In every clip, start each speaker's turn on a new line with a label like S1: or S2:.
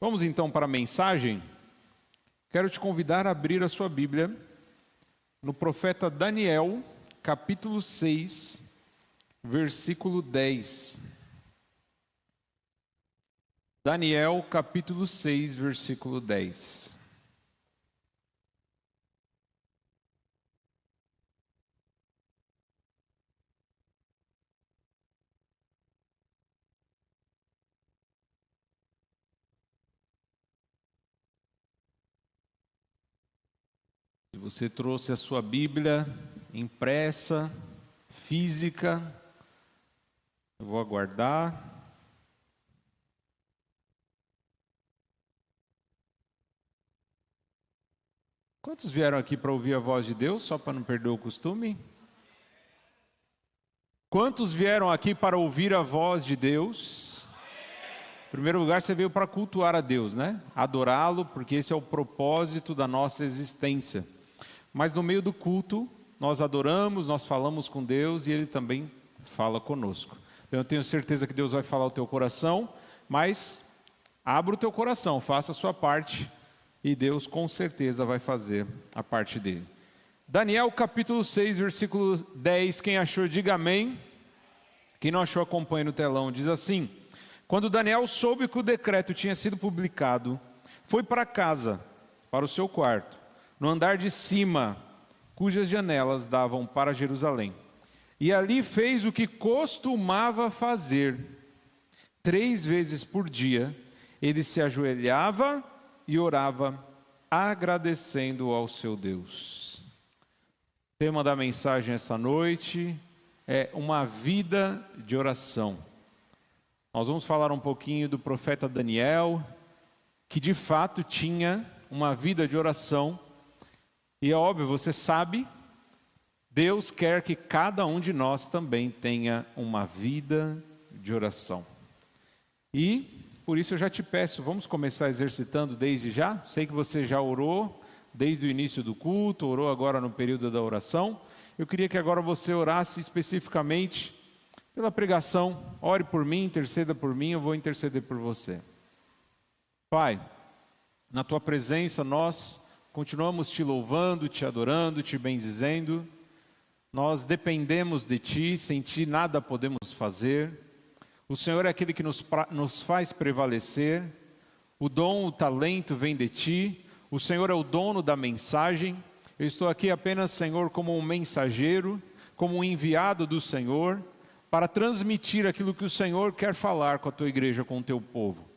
S1: Vamos então para a mensagem. Quero te convidar a abrir a sua Bíblia no profeta Daniel, capítulo 6, versículo 10. Daniel, capítulo 6, versículo 10. Se você trouxe a sua Bíblia impressa, física, eu vou aguardar. Quantos vieram aqui para ouvir a voz de Deus, só para não perder o costume? Quantos vieram aqui para ouvir a voz de Deus? Em primeiro lugar, você veio para cultuar a Deus, né? Adorá-lo, porque esse é o propósito da nossa existência. Mas no meio do culto, nós adoramos, nós falamos com Deus e Ele também fala conosco. Então eu tenho certeza que Deus vai falar ao teu coração, mas abra o teu coração, faça a sua parte e Deus com certeza vai fazer a parte dele. Daniel capítulo 6, versículo 10, quem achou diga amém. Quem não achou acompanha no telão, diz assim: quando Daniel soube que o decreto tinha sido publicado, foi para casa, para o seu quarto, no andar de cima, cujas janelas davam para Jerusalém. E ali fez o que costumava fazer. 3 vezes por dia, ele se ajoelhava e orava, agradecendo ao seu Deus. O tema da mensagem essa noite é uma vida de oração. Nós vamos falar um pouquinho do profeta Daniel, que de fato tinha uma vida de oração. E é óbvio, você sabe, Deus quer que cada um de nós também tenha uma vida de oração. E por isso eu já te peço, vamos começar exercitando desde já. Sei que você já orou desde o início do culto, orou agora no período da oração. Eu queria que agora você orasse especificamente pela pregação. Ore por mim, interceda por mim, eu vou interceder por você. Pai, na tua presença nós continuamos te louvando, te adorando, te bendizendo. Nós dependemos de ti, sem ti nada podemos fazer. O Senhor é aquele que nos faz prevalecer. O dom, o talento vem de ti. O Senhor é o dono da mensagem. Eu estou aqui apenas, Senhor, como um mensageiro, como um enviado do Senhor, para transmitir aquilo que o Senhor quer falar com a tua igreja, com o teu povo.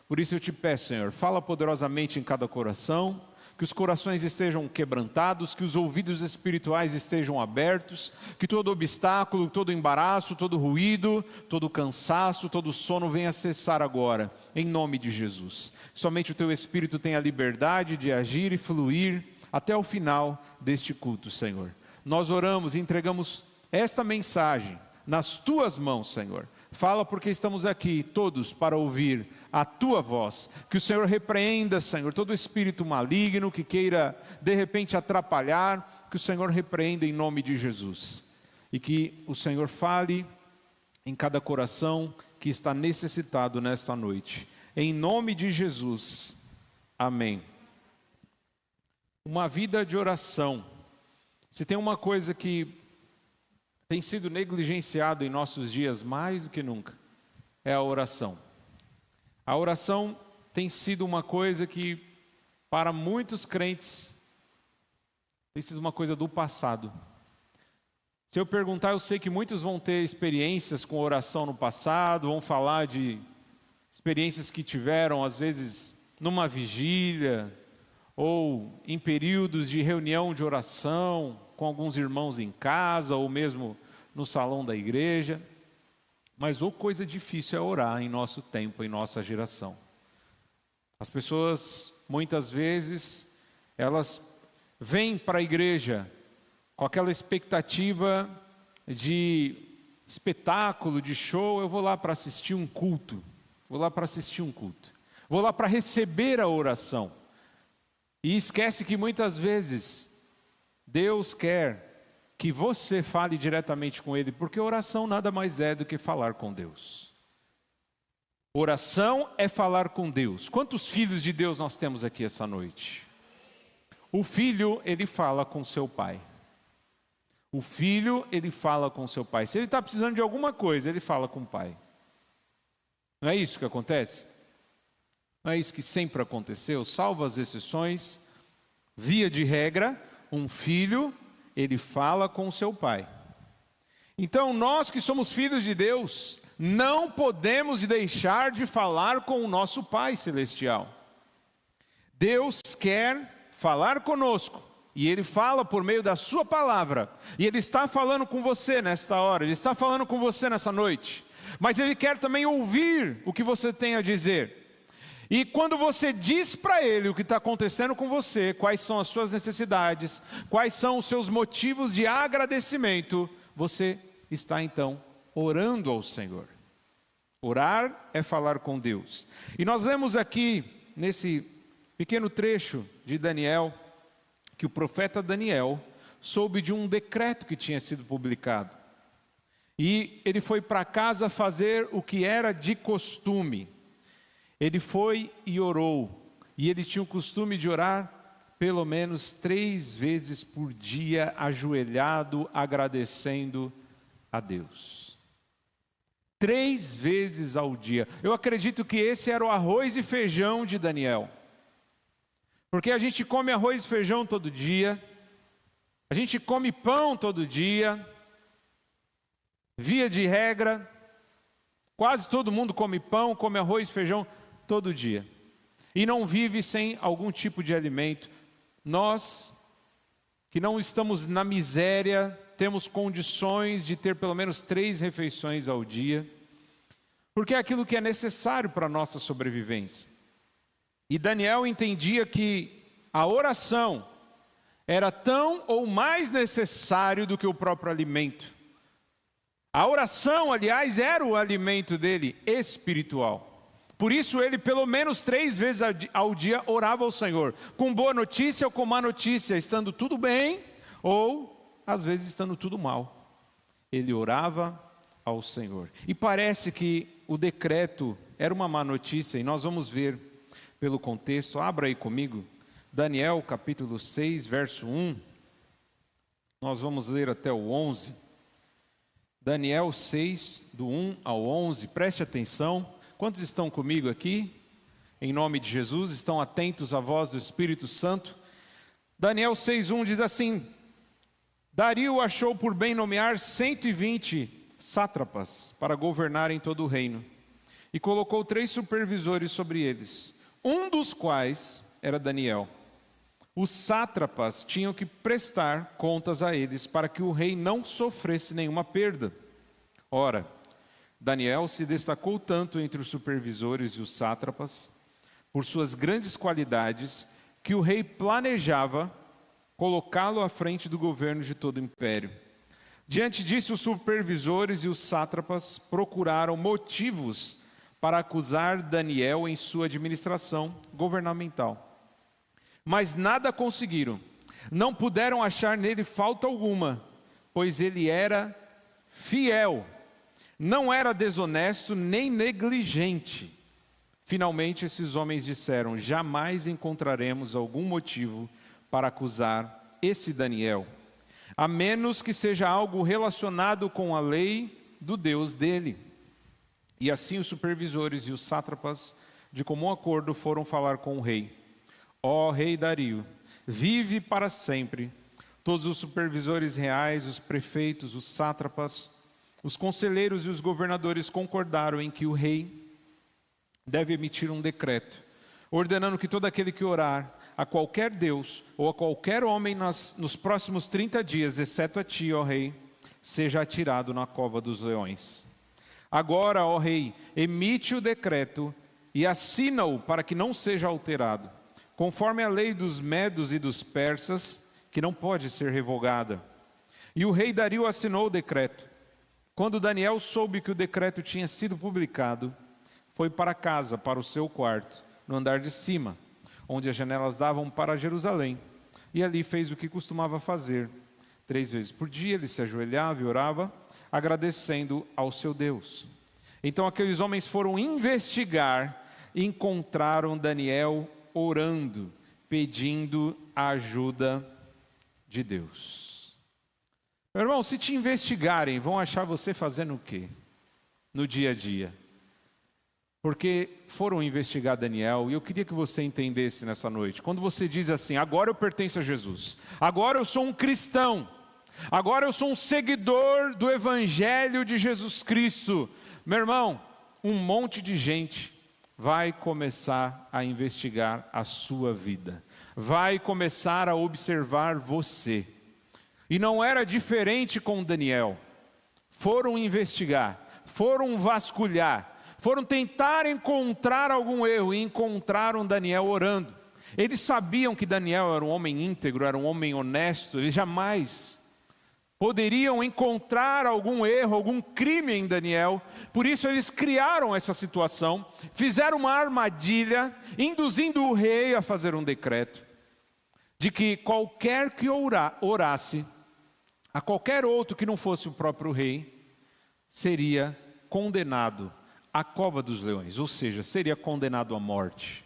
S1: Por isso eu te peço, Senhor, fala poderosamente em cada coração, que os corações estejam quebrantados, que os ouvidos espirituais estejam abertos, que todo obstáculo, todo embaraço, todo ruído, todo cansaço, todo sono venha cessar agora, em nome de Jesus. Somente o teu Espírito tem a liberdade de agir e fluir até o final deste culto, Senhor. Nós oramos e entregamos esta mensagem nas tuas mãos, Senhor. Fala porque estamos aqui todos para ouvir a tua voz. Que o Senhor repreenda, Senhor, todo espírito maligno que queira de repente atrapalhar, que o Senhor repreenda em nome de Jesus. E que o Senhor fale em cada coração que está necessitado nesta noite. Em nome de Jesus. Amém. Uma vida de oração. Se tem uma coisa que tem sido negligenciado em nossos dias mais do que nunca, é a oração. A oração tem sido uma coisa que, para muitos crentes, tem sido uma coisa do passado. Se eu perguntar, eu sei que muitos vão ter experiências com oração no passado, vão falar de experiências que tiveram, às vezes, numa vigília, ou em períodos de reunião de oração, com alguns irmãos em casa, ou mesmo no salão da igreja. Mas coisa difícil é orar em nosso tempo, em nossa geração. As pessoas, muitas vezes, elas vêm para a igreja com aquela expectativa de espetáculo, de show. Eu vou lá para assistir um culto, vou lá para receber a oração. E esquece que muitas vezes Deus quer que você fale diretamente com Ele, porque oração nada mais é do que falar com Deus. Oração é falar com Deus. Quantos filhos de Deus nós temos aqui essa noite? O filho, ele fala com seu pai. O filho, ele fala com seu pai. Se ele está precisando de alguma coisa, ele fala com o pai. Não é isso que acontece? Não é isso que sempre aconteceu? Salvo as exceções, via de regra, um filho, ele fala com seu pai. Então, nós que somos filhos de Deus, não podemos deixar de falar com o nosso Pai Celestial. Deus quer falar conosco, e Ele fala por meio da sua palavra, e Ele está falando com você nesta hora, Ele está falando com você nessa noite, mas Ele quer também ouvir o que você tem a dizer. E quando você diz para Ele o que está acontecendo com você, quais são as suas necessidades, quais são os seus motivos de agradecimento, você está então orando ao Senhor. Orar é falar com Deus. E nós lemos aqui, nesse pequeno trecho de Daniel, que o profeta Daniel soube de um decreto que tinha sido publicado. E ele foi para casa fazer o que era de costume. Ele foi e orou. E ele tinha o costume de orar pelo menos 3 vezes por dia, ajoelhado, agradecendo a Deus. 3 vezes ao dia. Eu acredito que esse era o arroz e feijão de Daniel. Porque a gente come arroz e feijão todo dia, a gente come pão todo dia, via de regra, quase todo mundo come pão, come arroz e feijão todo dia. E não vive sem algum tipo de alimento. Nós, que não estamos na miséria, temos condições de ter pelo menos 3 refeições ao dia, porque é aquilo que é necessário para a nossa sobrevivência. E Daniel entendia que a oração era tão ou mais necessário do que o próprio alimento. A oração, aliás, era o alimento dele espiritual. Por isso ele pelo menos 3 vezes ao dia orava ao Senhor, com boa notícia ou com má notícia, estando tudo bem ou às vezes estando tudo mal. Ele orava ao Senhor. E parece que o decreto era uma má notícia, e nós vamos ver pelo contexto. Abra aí comigo, Daniel capítulo 6, verso 1. Nós vamos ler até o 11. Daniel 6, do 1 ao 11. Preste atenção. Quantos estão comigo aqui? Em nome de Jesus, estão atentos à voz do Espírito Santo? Daniel 6:1 diz assim: Dario achou por bem nomear 120 sátrapas para governarem todo o reino, e colocou 3 supervisores sobre eles, um dos quais era Daniel. Os sátrapas tinham que prestar contas a eles, para que o rei não sofresse nenhuma perda. Ora, Daniel se destacou tanto entre os supervisores e os sátrapas, por suas grandes qualidades, que o rei planejava colocá-lo à frente do governo de todo o império. Diante disso, os supervisores e os sátrapas procuraram motivos para acusar Daniel em sua administração governamental. Mas nada conseguiram. Não puderam achar nele falta alguma, pois ele era fiel, não era desonesto nem negligente. Finalmente, esses homens disseram: jamais encontraremos algum motivo para acusar esse Daniel, a menos que seja algo relacionado com a lei do Deus dele. E assim os supervisores e os sátrapas, de comum acordo, foram falar com o rei. Ó rei Dario, vive para sempre. Todos os supervisores reais, os prefeitos, os sátrapas, os conselheiros e os governadores concordaram em que o rei deve emitir um decreto, ordenando que todo aquele que orar a qualquer Deus ou a qualquer homem nos próximos 30 dias, exceto a ti, ó rei, seja atirado na cova dos leões. Agora, ó rei, emite o decreto e assina-o para que não seja alterado, conforme a lei dos medos e dos persas, que não pode ser revogada. E o rei Dario assinou o decreto. Quando Daniel soube que o decreto tinha sido publicado, foi para casa, para o seu quarto, no andar de cima, onde as janelas davam para Jerusalém, e ali fez o que costumava fazer. 3 vezes por dia ele se ajoelhava e orava, agradecendo ao seu Deus. Então aqueles homens foram investigar e encontraram Daniel orando, pedindo a ajuda de Deus. Meu irmão, se te investigarem, vão achar você fazendo o quê? No dia a dia. Porque foram investigar Daniel, e eu queria que você entendesse nessa noite. Quando você diz assim, agora eu pertenço a Jesus, agora eu sou um cristão, agora eu sou um seguidor do Evangelho de Jesus Cristo. Meu irmão, um monte de gente vai começar a investigar a sua vida, vai começar a observar você. E não era diferente com Daniel. Foram investigar, foram vasculhar, foram tentar encontrar algum erro e encontraram Daniel orando. Eles sabiam que Daniel era um homem íntegro, era um homem honesto, eles jamais poderiam encontrar algum erro, algum crime em Daniel. Por isso eles criaram essa situação, fizeram uma armadilha, induzindo o rei a fazer um decreto, de que qualquer que orasse a qualquer outro que não fosse o próprio rei, seria condenado à cova dos leões, ou seja, seria condenado à morte.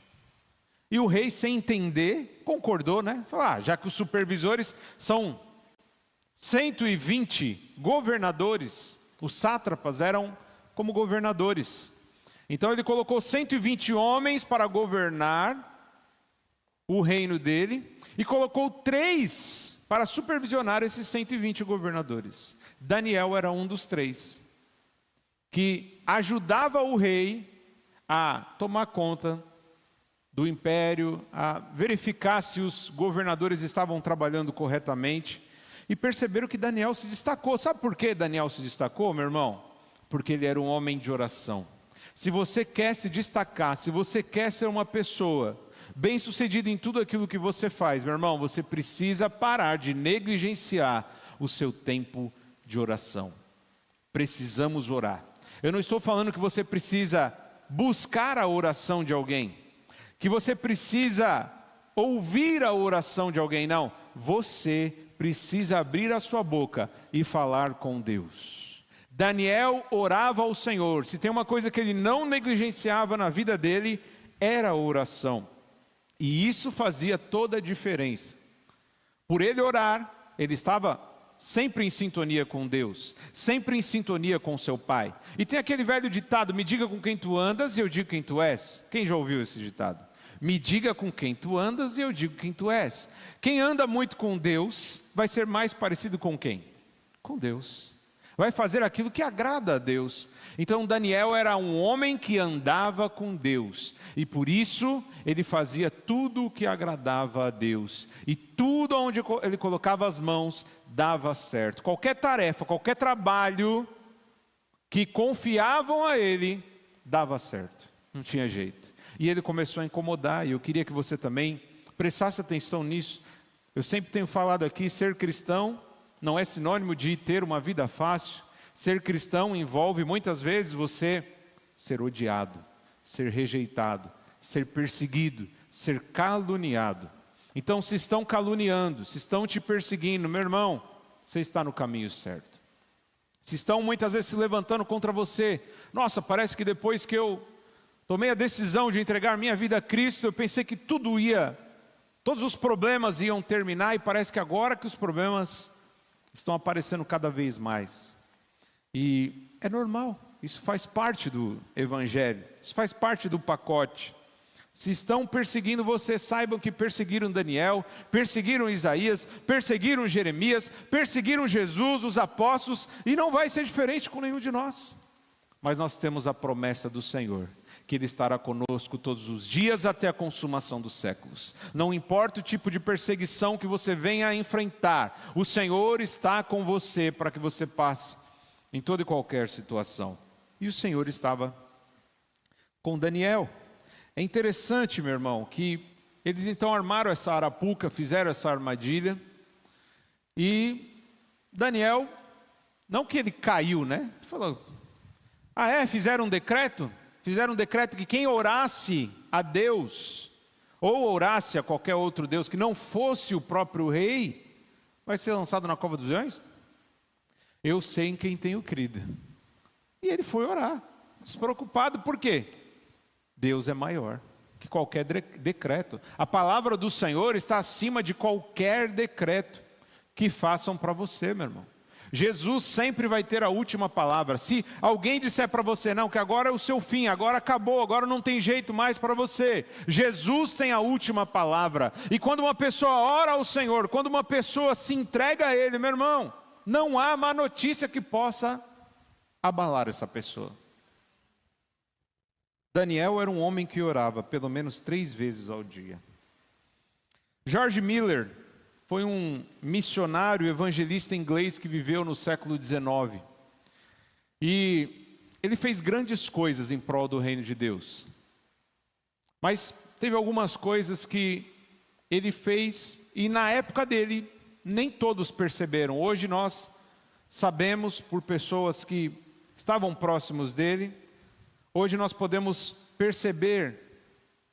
S1: E o rei, sem entender, concordou, né? Falou, já que os supervisores são 120 governadores, os sátrapas eram como governadores. Então ele colocou 120 homens para governar o reino dele, e colocou 3 para supervisionar esses 120 governadores. Daniel era um dos 3. Que ajudava o rei a tomar conta do império, a verificar se os governadores estavam trabalhando corretamente, e perceberam que Daniel se destacou. Sabe por que Daniel se destacou, meu irmão? Porque ele era um homem de oração. Se você quer se destacar, se você quer ser uma pessoa bem-sucedida em tudo aquilo que você faz, meu irmão, você precisa parar de negligenciar o seu tempo de oração. Precisamos orar. Eu não estou falando que você precisa buscar a oração de alguém, que você precisa ouvir a oração de alguém, não. Você precisa abrir a sua boca e falar com Deus. Daniel orava ao Senhor. Se tem uma coisa que ele não negligenciava na vida dele, era a oração. E isso fazia toda a diferença. Por ele orar, ele estava sempre em sintonia com Deus, sempre em sintonia com seu Pai. E tem aquele velho ditado, me diga com quem tu andas e eu digo quem tu és. Quem já ouviu esse ditado? Me diga com quem tu andas e eu digo quem tu és. Quem anda muito com Deus, vai ser mais parecido com quem? Com Deus. Vai fazer aquilo que agrada a Deus. Então Daniel era um homem que andava com Deus, e por isso ele fazia tudo o que agradava a Deus, e tudo onde ele colocava as mãos dava certo. Qualquer tarefa, qualquer trabalho que confiavam a ele, dava certo, não tinha jeito. E ele começou a incomodar, e eu queria que você também prestasse atenção nisso. Eu sempre tenho falado aqui, ser cristão não é sinônimo de ter uma vida fácil. Ser cristão envolve muitas vezes você ser odiado, ser rejeitado, ser perseguido, ser caluniado. Então, se estão caluniando, se estão te perseguindo, meu irmão, você está no caminho certo. Se estão muitas vezes se levantando contra você, nossa, parece que depois que eu tomei a decisão de entregar minha vida a Cristo, eu pensei que todos os problemas iam terminar, e parece que agora que os problemas estão aparecendo cada vez mais. E é normal, isso faz parte do Evangelho, isso faz parte do pacote. Se estão perseguindo você, saibam que perseguiram Daniel, perseguiram Isaías, perseguiram Jeremias, perseguiram Jesus, os apóstolos, e não vai ser diferente com nenhum de nós. Mas nós temos a promessa do Senhor, que Ele estará conosco todos os dias até a consumação dos séculos. Não importa o tipo de perseguição que você venha a enfrentar, o Senhor está com você para que você passe em toda e qualquer situação. E o Senhor estava com Daniel. É interessante, meu irmão, que eles então armaram essa arapuca, fizeram essa armadilha, e Daniel, não que ele caiu, né? Ele falou, fizeram um decreto? Fizeram um decreto que quem orasse a Deus, ou orasse a qualquer outro Deus que não fosse o próprio rei, vai ser lançado na cova dos leões? Eu sei em quem tenho crido. E ele foi orar. Despreocupado por quê? Deus é maior que qualquer decreto. A palavra do Senhor está acima de qualquer decreto que façam para você, meu irmão. Jesus sempre vai ter a última palavra. Se alguém disser para você, não, que agora é o seu fim, agora acabou, agora não tem jeito mais para você, Jesus tem a última palavra. E quando uma pessoa ora ao Senhor, quando uma pessoa se entrega a Ele, meu irmão, não há má notícia que possa abalar essa pessoa. Daniel era um homem que orava pelo menos 3 vezes ao dia. George Miller foi um missionário evangelista inglês que viveu no século XIX. E ele fez grandes coisas em prol do reino de Deus. Mas teve algumas coisas que ele fez e na época dele nem todos perceberam. Hoje nós sabemos por pessoas que estavam próximos dele. Hoje nós podemos perceber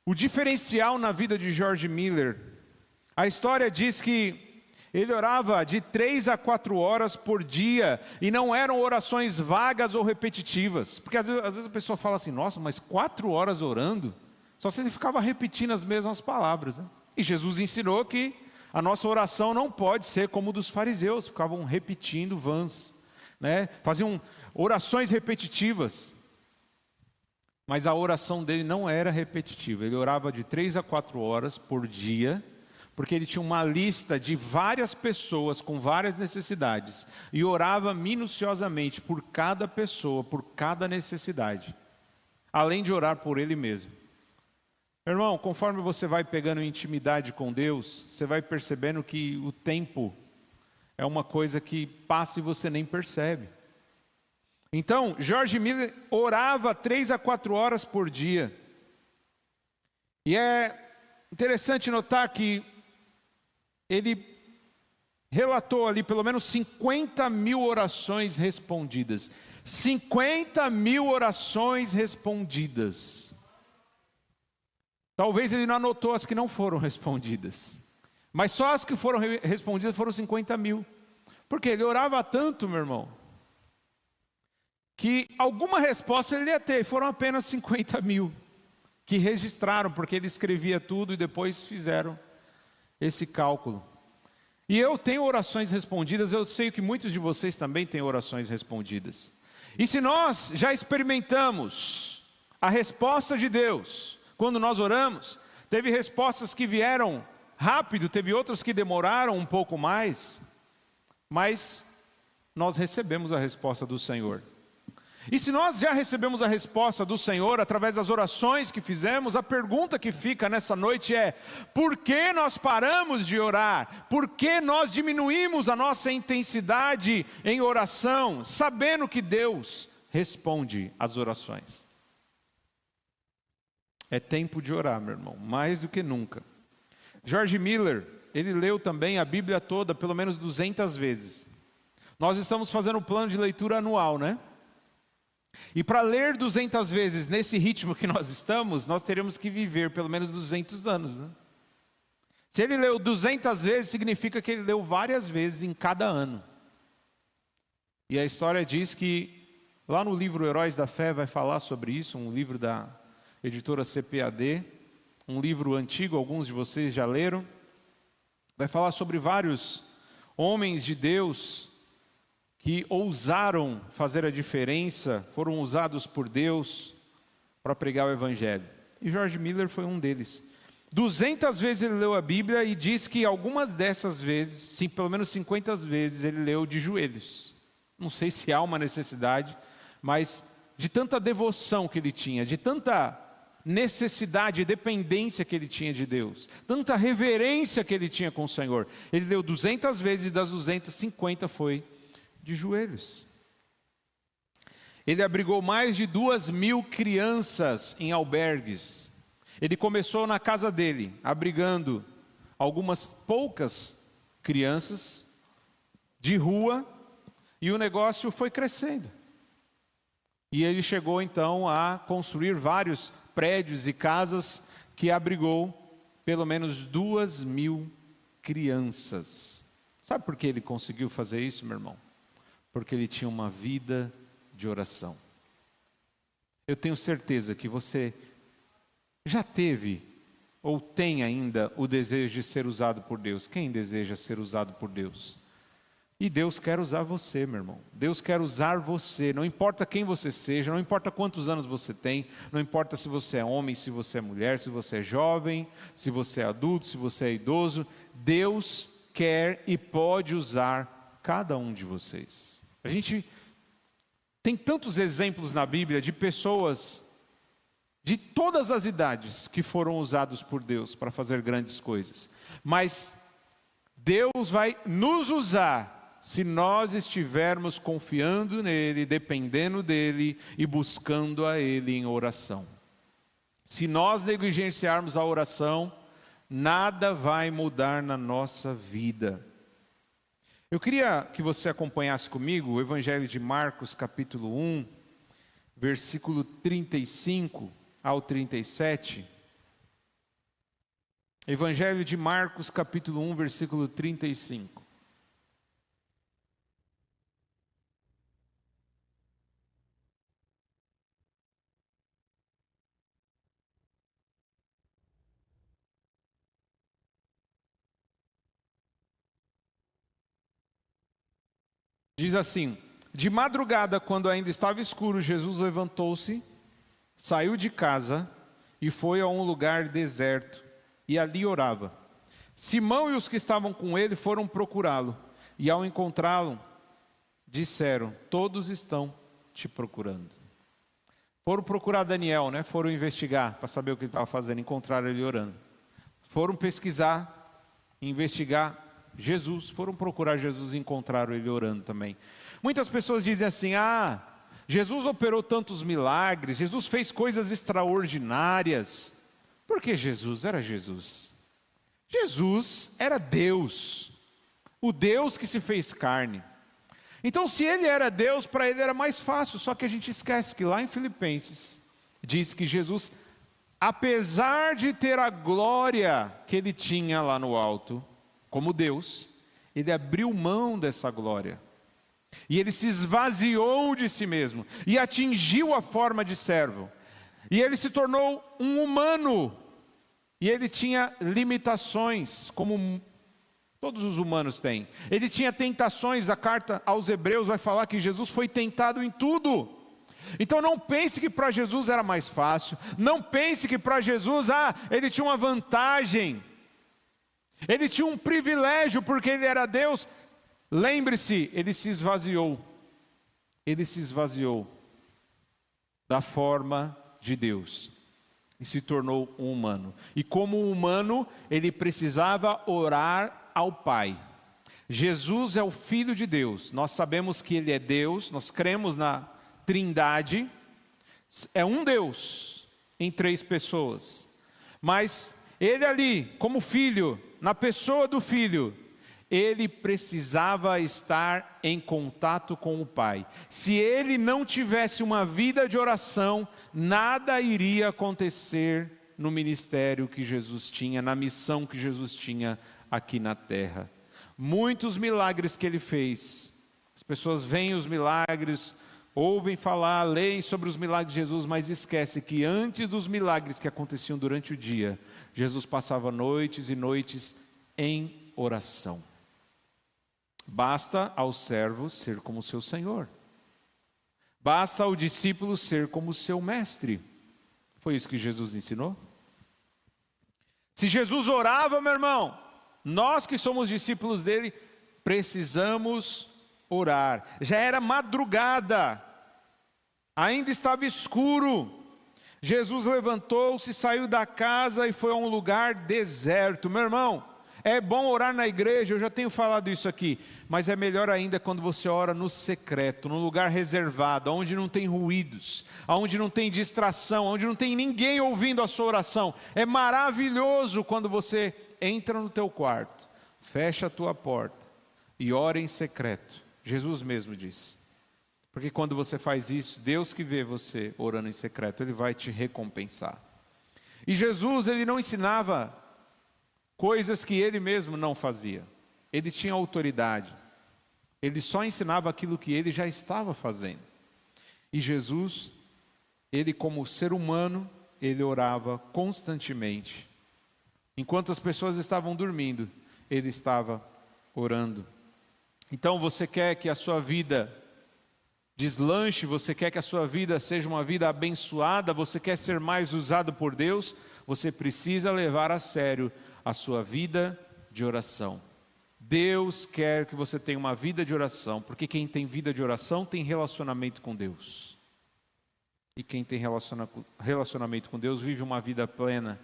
S1: o diferencial na vida de George Miller. A história diz que ele orava de 3 a 4 horas por dia, e não eram orações vagas ou repetitivas, porque às vezes a pessoa fala assim, nossa, mas 4 horas orando? Só se ele ficava repetindo as mesmas palavras, né? E Jesus ensinou que a nossa oração não pode ser como dos fariseus, ficavam repetindo vãs, né? Faziam orações repetitivas. Mas a oração dele não era repetitiva, ele orava de 3 a 4 horas por dia, porque ele tinha uma lista de várias pessoas com várias necessidades, e orava minuciosamente por cada pessoa, por cada necessidade, além de orar por ele mesmo. Meu irmão, conforme você vai pegando intimidade com Deus, você vai percebendo que o tempo é uma coisa que passa e você nem percebe. Então, George Miller orava 3 a 4 horas por dia. E é interessante notar que ele relatou ali pelo menos 50 mil orações respondidas. 50 mil orações respondidas. Talvez ele não anotou as que não foram respondidas. Mas só as que foram respondidas foram 50 mil. Porque ele orava tanto, meu irmão, que alguma resposta ele ia ter, foram apenas 50 mil que registraram, porque ele escrevia tudo e depois fizeram esse cálculo. E eu tenho orações respondidas, eu sei que muitos de vocês também têm orações respondidas. E se nós já experimentamos a resposta de Deus, quando nós oramos, teve respostas que vieram rápido, teve outras que demoraram um pouco mais, mas nós recebemos a resposta do Senhor. E se nós já recebemos a resposta do Senhor através das orações que fizemos, a pergunta que fica nessa noite é: por que nós paramos de orar? Por que nós diminuímos a nossa intensidade em oração, sabendo que Deus responde às orações? É tempo de orar, meu irmão, mais do que nunca. George Miller, ele leu também a Bíblia toda pelo menos 200 vezes. Nós estamos fazendo um plano de leitura anual, né? E para ler 200 vezes nesse ritmo que nós estamos, nós teremos que viver pelo menos 200 anos, né? Se ele leu 200 vezes, significa que ele leu várias vezes em cada ano. E a história diz que, lá no livro Heróis da Fé vai falar sobre isso, um livro da editora CPAD, um livro antigo, alguns de vocês já leram. Vai falar sobre vários homens de Deus que ousaram fazer a diferença, foram usados por Deus para pregar o Evangelho. E George Miller foi um deles. 200 vezes ele leu a Bíblia e diz que algumas dessas vezes, sim, pelo menos 50 vezes, ele leu de joelhos. Não sei se há uma necessidade, mas de tanta devoção que ele tinha, de tanta necessidade e dependência que ele tinha de Deus, tanta reverência que ele tinha com o Senhor. Ele leu 200 vezes e das 250 foi de joelhos. Ele abrigou mais de 2.000 crianças em albergues. Ele começou na casa dele, abrigando algumas poucas crianças de rua, e o negócio foi crescendo. E ele chegou então a construir vários prédios e casas que abrigou pelo menos 2.000 crianças. Sabe por que ele conseguiu fazer isso, meu irmão? Porque ele tinha uma vida de oração. Eu tenho certeza que você já teve ou tem ainda o desejo de ser usado por Deus. Quem deseja ser usado por Deus? E Deus quer usar você, meu irmão. Deus quer usar você, não importa quem você seja, não importa quantos anos você tem, não importa se você é homem, se você é mulher, se você é jovem, se você é adulto, se você é idoso. Deus quer e pode usar cada um de vocês. A gente tem tantos exemplos na Bíblia de pessoas de todas as idades que foram usados por Deus para fazer grandes coisas. Mas Deus vai nos usar se nós estivermos confiando nele, dependendo dele e buscando a ele em oração. Se nós negligenciarmos a oração, nada vai mudar na nossa vida. Eu queria que você acompanhasse comigo o Evangelho de Marcos, capítulo 1, versículo 35 ao 37. Evangelho de Marcos, capítulo 1, versículo 35. Diz assim: de madrugada, quando ainda estava escuro, Jesus levantou-se, saiu de casa e foi a um lugar deserto, e ali orava. Simão e os que estavam com ele foram procurá-lo, e ao encontrá-lo, disseram: todos estão te procurando. Foram procurar Daniel, né? Foram investigar para saber o que ele estava fazendo, encontraram ele orando. Foram pesquisar, investigar Jesus, foram procurar Jesus e encontraram ele orando também. Muitas pessoas dizem assim: Jesus operou tantos milagres, Jesus fez coisas extraordinárias. Porque Jesus era Jesus. Jesus era Deus, o Deus que se fez carne. Então, se ele era Deus, para ele era mais fácil. Só que a gente esquece que lá em Filipenses diz que Jesus, apesar de ter a glória que ele tinha lá no alto, como Deus, ele abriu mão dessa glória. E ele se esvaziou de si mesmo e atingiu a forma de servo. E ele se tornou um humano. E ele tinha limitações, como todos os humanos têm. Ele tinha tentações. A carta aos Hebreus vai falar que Jesus foi tentado em tudo. Então não pense que para Jesus era mais fácil. Não pense que para Jesus, ele tinha uma vantagem. Ele tinha um privilégio porque ele era Deus. Lembre-se, ele se esvaziou. Ele se esvaziou da forma de Deus e se tornou um humano. E como humano, ele precisava orar ao Pai. Jesus é o Filho de Deus. Nós sabemos que ele é Deus, nós cremos na Trindade. É um Deus em três pessoas. Mas ele ali, como filho, na pessoa do Filho, ele precisava estar em contato com o Pai. Se ele não tivesse uma vida de oração, nada iria acontecer no ministério que Jesus tinha, na missão que Jesus tinha aqui na terra. Muitos milagres que ele fez, as pessoas veem os milagres, ouvem falar, leem sobre os milagres de Jesus, mas esquece que antes dos milagres que aconteciam durante o dia, Jesus passava noites e noites em oração. Basta ao servo ser como seu senhor. Basta ao discípulo ser como seu mestre. Foi isso que Jesus ensinou? Se Jesus orava, meu irmão, nós que somos discípulos dele, precisamos orar. Já era madrugada, ainda estava escuro. Jesus levantou-se, saiu da casa e foi a um lugar deserto. Meu irmão, é bom orar na igreja, eu já tenho falado isso aqui, mas é melhor ainda quando você ora no secreto, num lugar reservado, onde não tem ruídos, onde não tem distração, onde não tem ninguém ouvindo a sua oração. É maravilhoso quando você entra no teu quarto, fecha a tua porta e ora em secreto. Jesus mesmo disse, porque quando você faz isso, Deus que vê você orando em secreto, Ele vai te recompensar. E Jesus, Ele não ensinava coisas que Ele mesmo não fazia. Ele tinha autoridade. Ele só ensinava aquilo que Ele já estava fazendo. E Jesus Ele, como ser humano, ele orava constantemente. Enquanto as pessoas estavam dormindo, ele estava orando. Então você quer que a sua vida deslanche, você quer que a sua vida seja uma vida abençoada, você quer ser mais usado por Deus, você precisa levar a sério a sua vida de oração. Deus quer que você tenha uma vida de oração, porque quem tem vida de oração tem relacionamento com Deus. E quem tem relacionamento com Deus vive uma vida plena,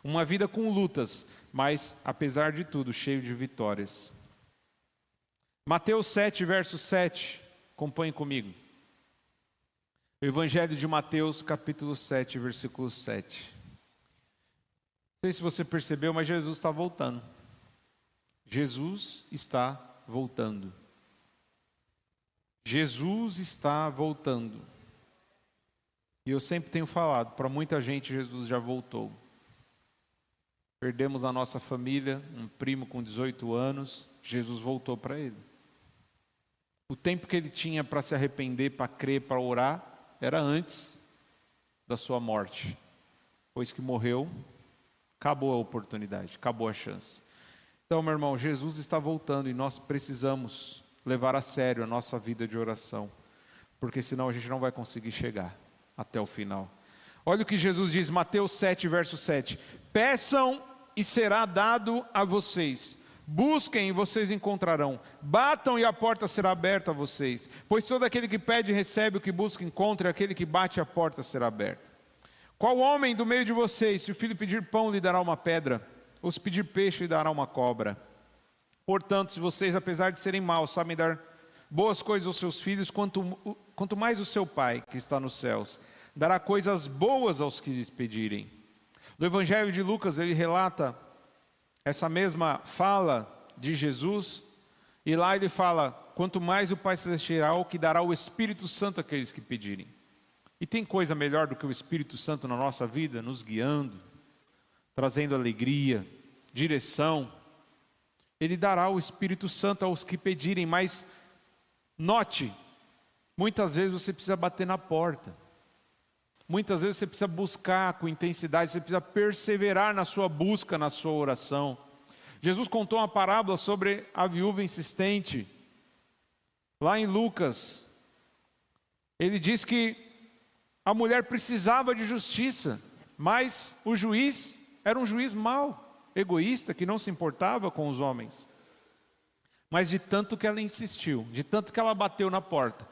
S1: uma vida com lutas, mas apesar de tudo, cheio de vitórias. Mateus 7, verso 7, acompanhe comigo. O Evangelho de Mateus, capítulo 7, versículo 7. Não sei se você percebeu, mas Jesus está voltando. Jesus está voltando. Jesus está voltando. E eu sempre tenho falado, para muita gente Jesus já voltou. Perdemos a nossa família, um primo com 18 anos, Jesus voltou para ele. O tempo que ele tinha para se arrepender, para crer, para orar, era antes da sua morte. Depois que morreu, acabou a oportunidade, acabou a chance. Então, meu irmão, Jesus está voltando e nós precisamos levar a sério a nossa vida de oração, porque senão a gente não vai conseguir chegar até o final. Olha o que Jesus diz, Mateus 7, verso 7. Peçam e será dado a vocês. Busquem e vocês encontrarão. Batam e a porta será aberta a vocês. Pois todo aquele que pede recebe, o que busca encontra, e aquele que bate a porta será aberta. Qual homem do meio de vocês, se o filho pedir pão, lhe dará uma pedra? Ou se pedir peixe, lhe dará uma cobra? Portanto, se vocês, apesar de serem maus, sabem dar boas coisas aos seus filhos, quanto mais o seu Pai, que está nos céus, dará coisas boas aos que lhes pedirem. No Evangelho de Lucas, ele relata essa mesma fala de Jesus, e lá ele fala, quanto mais o Pai Celestial, que dará o Espírito Santo àqueles que pedirem. E tem coisa melhor do que o Espírito Santo na nossa vida, nos guiando, trazendo alegria, direção. Ele dará o Espírito Santo aos que pedirem, mas note, muitas vezes você precisa bater na porta. Muitas vezes você precisa buscar com intensidade, você precisa perseverar na sua busca, na sua oração. Jesus contou uma parábola sobre a viúva insistente. Lá em Lucas, ele diz que a mulher precisava de justiça, mas o juiz era um juiz mau, egoísta, que não se importava com os homens. Mas de tanto que ela insistiu, de tanto que ela bateu na porta,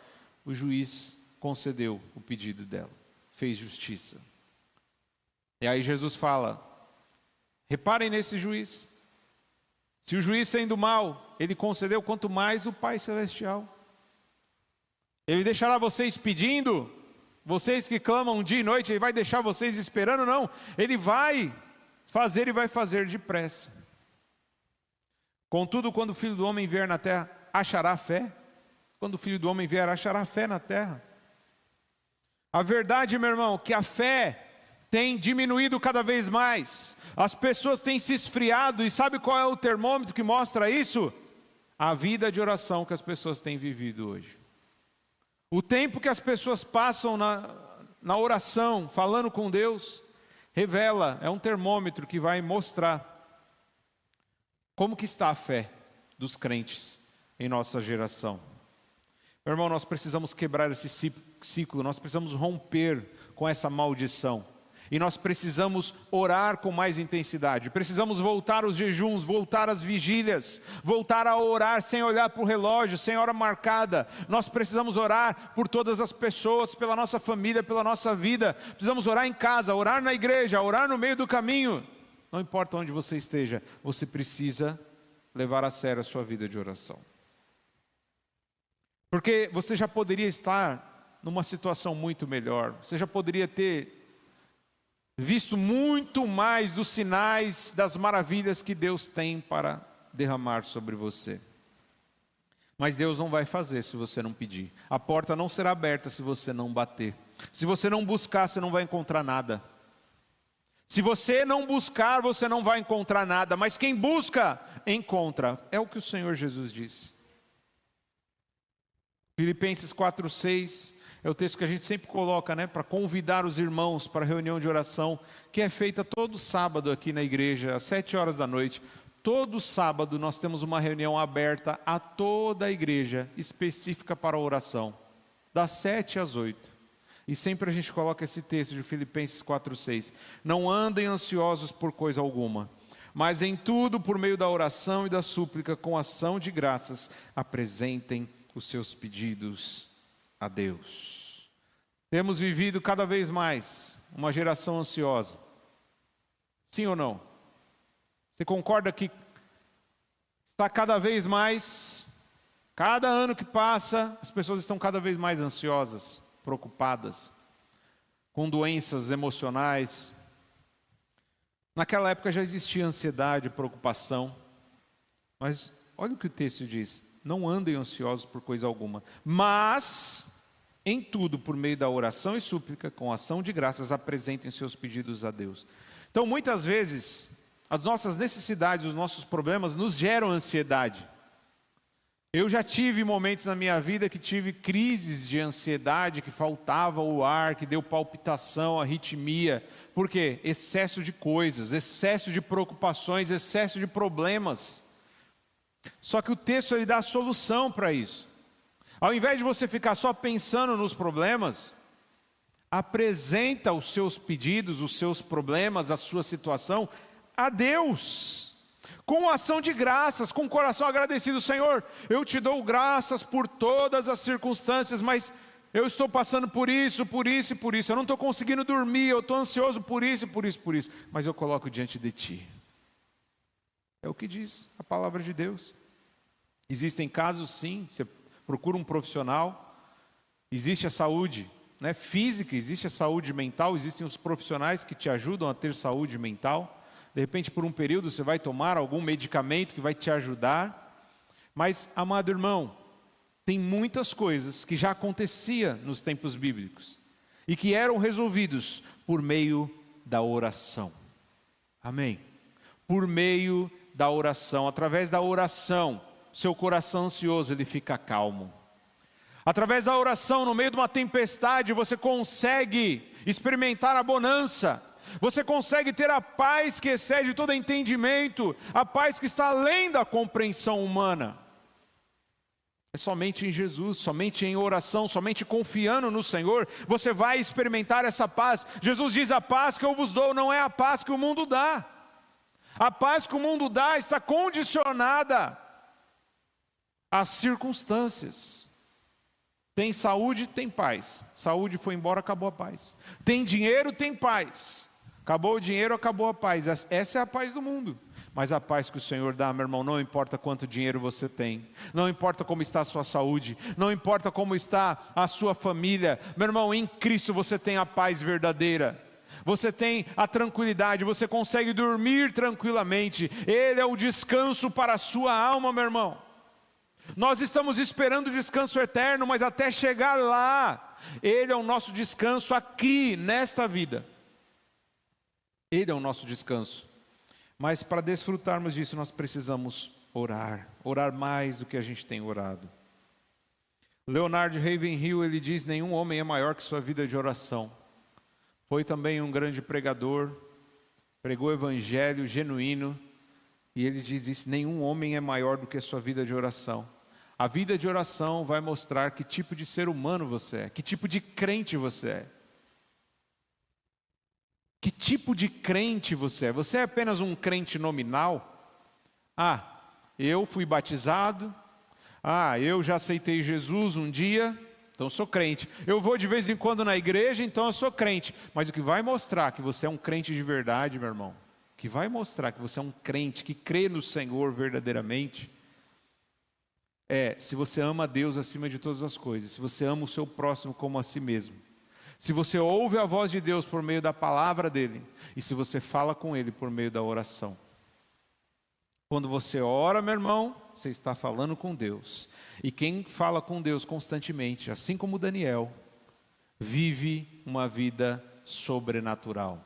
S1: o juiz concedeu o pedido dela. Fez justiça. E aí Jesus fala, reparem nesse juiz, se o juiz sendo mal, ele concedeu quanto mais o Pai Celestial. Ele deixará vocês pedindo, vocês que clamam dia e noite, ele vai deixar vocês esperando? Não, ele vai fazer e vai fazer depressa. Contudo, quando o Filho do Homem vier na terra, achará fé? Quando o Filho do Homem vier, achará fé na terra? A verdade, meu irmão, que a fé tem diminuído cada vez mais. As pessoas têm se esfriado, e sabe qual é o termômetro que mostra isso? A vida de oração que as pessoas têm vivido hoje. O tempo que as pessoas passam na oração, falando com Deus, revela, é um termômetro que vai mostrar como que está a fé dos crentes em nossa geração. Meu irmão, nós precisamos quebrar esse ciclo, nós precisamos romper com essa maldição. E nós precisamos orar com mais intensidade, precisamos voltar aos jejuns, voltar às vigílias, voltar a orar sem olhar para o relógio, sem hora marcada. Nós precisamos orar por todas as pessoas, pela nossa família, pela nossa vida. Precisamos orar em casa, orar na igreja, orar no meio do caminho. Não importa onde você esteja, você precisa levar a sério a sua vida de oração. Porque você já poderia estar numa situação muito melhor, você já poderia ter visto muito mais dos sinais, das maravilhas que Deus tem para derramar sobre você. Mas Deus não vai fazer se você não pedir. A porta não será aberta se você não bater. Se você não buscar, você não vai encontrar nada. Se você não buscar, você não vai encontrar nada. Mas quem busca, encontra. É o que o Senhor Jesus disse. Filipenses 4:6, é o texto que a gente sempre coloca, né, para convidar os irmãos para a reunião de oração, que é feita todo sábado aqui na igreja, às 7 horas da noite. Todo sábado nós temos uma reunião aberta a toda a igreja, específica para a oração, das 7 às 8. E sempre a gente coloca esse texto de Filipenses 4:6. Não andem ansiosos por coisa alguma, mas em tudo, por meio da oração e da súplica, com ação de graças, apresentem os seus pedidos a Deus. Temos vivido cada vez mais uma geração ansiosa. Sim ou não? Você concorda que está cada vez mais, cada ano que passa, as pessoas estão cada vez mais ansiosas, preocupadas, com doenças emocionais? Naquela época já existia ansiedade, preocupação, mas olha o que o texto diz: não andem ansiosos por coisa alguma, mas em tudo, por meio da oração e súplica, com ação de graças, apresentem seus pedidos a Deus. Então, muitas vezes, as nossas necessidades, os nossos problemas nos geram ansiedade. Eu já tive momentos na minha vida que tive crises de ansiedade, que faltava o ar, que deu palpitação, arritmia. Por quê? Excesso de coisas, excesso de preocupações, excesso de problemas. Só que o texto ele dá a solução para isso. Ao invés de você ficar só pensando nos problemas, apresenta os seus pedidos, os seus problemas, a sua situação a Deus, com ação de graças, com o coração agradecido. Senhor, eu te dou graças por todas as circunstâncias, mas eu estou passando por isso, por isso e por isso. Eu não estou conseguindo dormir, eu estou ansioso por isso, por isso, por isso. Mas eu coloco diante de Ti. É o que diz a palavra de Deus. Existem casos, sim, você procura um profissional. Existe a saúde, né, física, existe a saúde mental. Existem os profissionais que te ajudam a ter saúde mental. De repente, por um período, você vai tomar algum medicamento que vai te ajudar. Mas, amado irmão, tem muitas coisas que já acontecia nos tempos bíblicos e que eram resolvidos por meio da oração. Amém? Por meio da oração. Através da oração, seu coração ansioso, ele fica calmo. Através da oração, no meio de uma tempestade, você consegue experimentar a bonança. Você consegue ter a paz que excede todo entendimento, a paz que está além da compreensão humana. É somente em Jesus, somente em oração, somente confiando no Senhor, você vai experimentar essa paz. Jesus diz: a paz que eu vos dou não é a paz que o mundo dá. A paz que o mundo dá está condicionada às circunstâncias. Tem saúde, tem paz. Saúde foi embora, acabou a paz. Tem dinheiro, tem paz. Acabou o dinheiro, acabou a paz. Essa é a paz do mundo. Mas a paz que o Senhor dá, meu irmão, não importa quanto dinheiro você tem, não importa como está a sua saúde, não importa como está a sua família, meu irmão, em Cristo você tem a paz verdadeira. Você tem a tranquilidade, você consegue dormir tranquilamente. Ele é o descanso para a sua alma, meu irmão. Nós estamos esperando o descanso eterno, mas até chegar lá, Ele é o nosso descanso aqui, nesta vida. Ele é o nosso descanso. Mas para desfrutarmos disso, nós precisamos orar. Orar mais do que a gente tem orado. Leonard Ravenhill, ele diz: nenhum homem é maior que sua vida de oração. Foi também um grande pregador, pregou o evangelho genuíno. E ele diz isso: nenhum homem é maior do que a sua vida de oração. A vida de oração vai mostrar que tipo de ser humano você é, que tipo de crente você é. Que tipo de crente você é? Você é apenas um crente nominal? Ah, eu fui batizado. Ah, eu já aceitei Jesus um dia, então sou crente. Eu vou de vez em quando na igreja, então eu sou crente. Mas o que vai mostrar que você é um crente de verdade, meu irmão, que vai mostrar que você é um crente que crê no Senhor verdadeiramente, é se você ama a Deus acima de todas as coisas, se você ama o seu próximo como a si mesmo, se você ouve a voz de Deus por meio da palavra dele, e se você fala com ele por meio da oração. Quando você ora, meu irmão, você está falando com Deus. E quem fala com Deus constantemente, assim como Daniel, vive uma vida sobrenatural.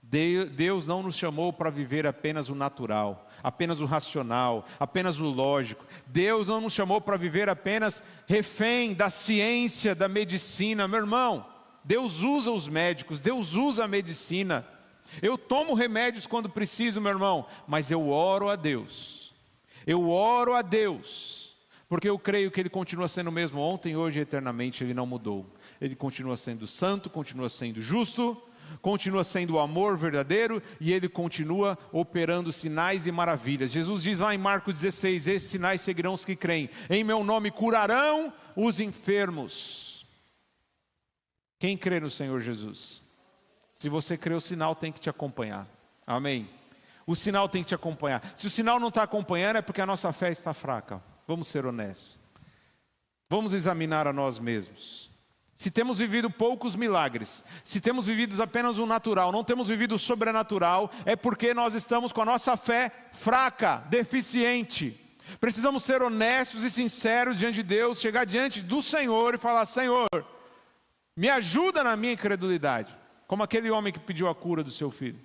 S1: Deus não nos chamou para viver apenas o natural, apenas o racional, apenas o lógico. Deus não nos chamou para viver apenas refém da ciência, da medicina. Meu irmão, Deus usa os médicos, Deus usa a medicina. Eu tomo remédios quando preciso, meu irmão, mas eu oro a Deus. Eu oro a Deus, porque eu creio que Ele continua sendo o mesmo ontem, hoje e eternamente. Ele não mudou. Ele continua sendo santo, continua sendo justo, continua sendo o amor verdadeiro, e Ele continua operando sinais e maravilhas. Jesus diz lá em Marcos 16, esses sinais seguirão os que creem, em meu nome curarão os enfermos. Quem crê no Senhor Jesus? Se você crê, o sinal tem que te acompanhar, amém? O sinal tem que te acompanhar. Se o sinal não está acompanhando, é porque a nossa fé está fraca. Vamos ser honestos, vamos examinar a nós mesmos. Se temos vivido poucos milagres, se temos vivido apenas o natural, não temos vivido o sobrenatural, é porque nós estamos com a nossa fé fraca, deficiente. Precisamos ser honestos e sinceros diante de Deus, chegar diante do Senhor e falar: Senhor, me ajuda na minha incredulidade, como aquele homem que pediu a cura do seu filho.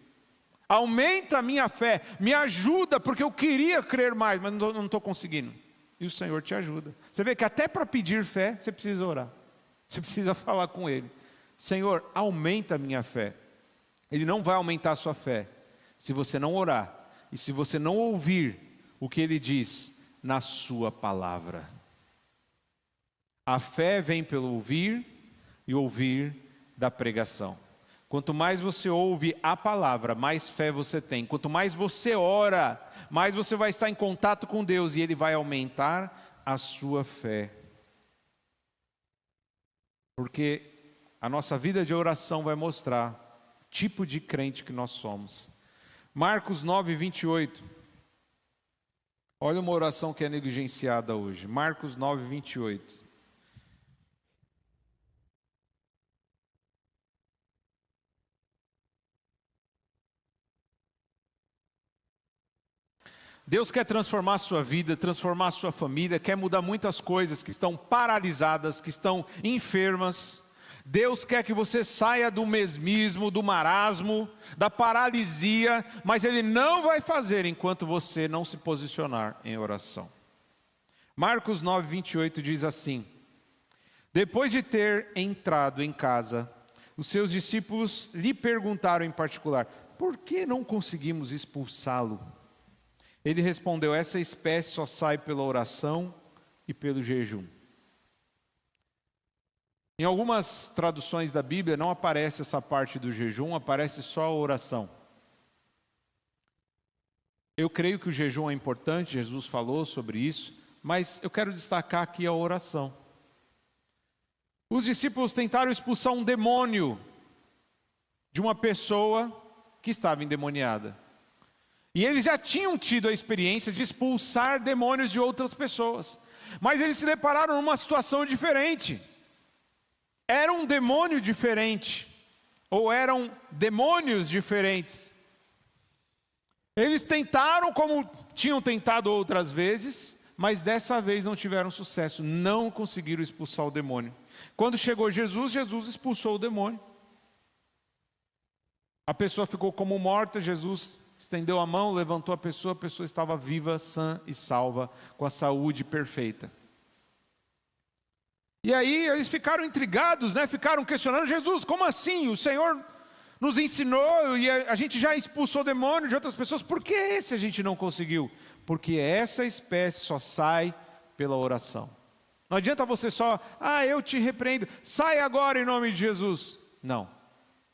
S1: Aumenta a minha fé, me ajuda, porque eu queria crer mais, mas não estou conseguindo. E o Senhor te ajuda. Você vê que até para pedir fé, você precisa orar. Você precisa falar com Ele: Senhor, aumenta a minha fé. Ele não vai aumentar a sua fé se você não orar e se você não ouvir o que Ele diz na sua palavra. A fé vem pelo ouvir e ouvir da pregação. Quanto mais você ouve a palavra, mais fé você tem. Quanto mais você ora, mais você vai estar em contato com Deus, e Ele vai aumentar a sua fé. Porque a nossa vida de oração vai mostrar o tipo de crente que nós somos. Marcos 9, 28. Olha uma oração que é negligenciada hoje. Marcos 9, 28. Deus quer transformar a sua vida, transformar a sua família, quer mudar muitas coisas que estão paralisadas, que estão enfermas. Deus quer que você saia do mesmismo, do marasmo, da paralisia, mas Ele não vai fazer enquanto você não se posicionar em oração. Marcos 9, 28 diz assim: depois de ter entrado em casa, os seus discípulos lhe perguntaram em particular: por que não conseguimos expulsá-lo? Ele respondeu: essa espécie só sai pela oração e pelo jejum. Em algumas traduções da Bíblia não aparece essa parte do jejum, aparece só a oração. Eu creio que o jejum é importante, Jesus falou sobre isso, mas eu quero destacar aqui a oração. Os discípulos tentaram expulsar um demônio de uma pessoa que estava endemoniada. E eles já tinham tido a experiência de expulsar demônios de outras pessoas. Mas eles se depararam numa situação diferente. Era um demônio diferente. Ou eram demônios diferentes. Eles tentaram como tinham tentado outras vezes, mas dessa vez não tiveram sucesso. Não conseguiram expulsar o demônio. Quando chegou Jesus, Jesus expulsou o demônio. A pessoa ficou como morta, Jesus estendeu a mão, levantou a pessoa estava viva, sã e salva, com a saúde perfeita. E aí eles ficaram intrigados, né? Ficaram questionando: Jesus, como assim? O Senhor nos ensinou e a gente já expulsou demônio de outras pessoas, por que esse a gente não conseguiu? Porque essa espécie só sai pela oração. Não adianta você só: eu te repreendo, sai agora em nome de Jesus. Não,